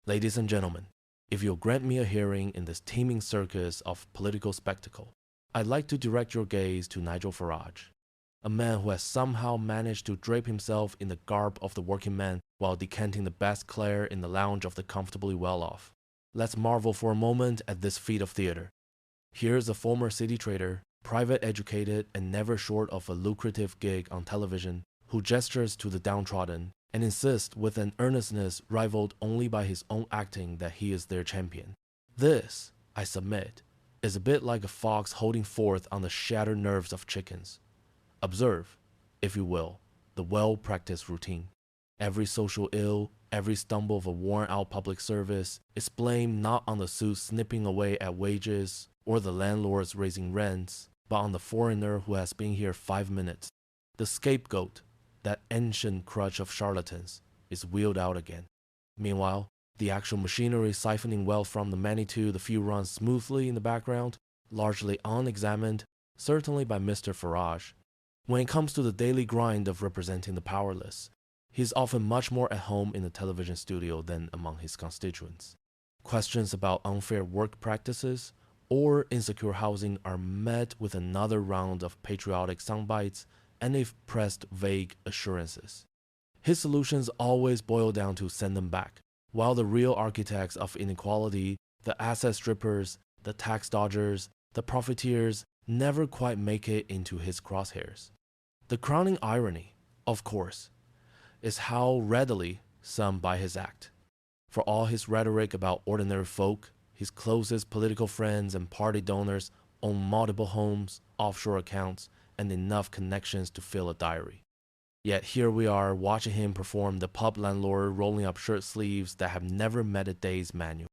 Ladies and gentlemen, if you'll grant me a hearing in this teeming circus of political spectacle, I'd like to direct your gaze to Nigel Farage, a man who has somehow managed to drape himself in the garb of the working man while decanting the best clare in the lounge of the comfortably well-off. Let's marvel for a moment at this feat of theater. Here's a former city trader, private educated and never short of a lucrative gig on television, who gestures to the downtrodden and insists with an earnestness rivaled only by his own acting that he is their champion. This, I submit, is a bit like a fox holding forth on the shattered nerves of chickens. Observe, if you will, the well-practiced routine. Every social ill, every stumble of a worn-out public service is blamed not on the suits snipping away at wages or the landlords raising rents, but on the foreigner who has been here 5 minutes. The scapegoat, that ancient crutch of charlatans, is wheeled out again. Meanwhile, the actual machinery siphoning wealth from the Manitou the few runs smoothly in the background, largely unexamined, certainly by Mr. Farage. When it comes to the daily grind of representing the powerless, he is often much more at home in the television studio than among his constituents. Questions about unfair work practices or insecure housing are met with another round of patriotic soundbites and, if pressed, vague assurances. His solutions always boil down to send them back, while the real architects of inequality, the asset strippers, the tax dodgers, the profiteers, never quite make it into his crosshairs. The crowning irony, of course, is how readily some buy his act. For all his rhetoric about ordinary folk, his closest political friends and party donors own multiple homes, offshore accounts, and enough connections to fill a diary. Yet here we are watching him perform the pub landlord rolling up shirt sleeves that have never met a day's manual.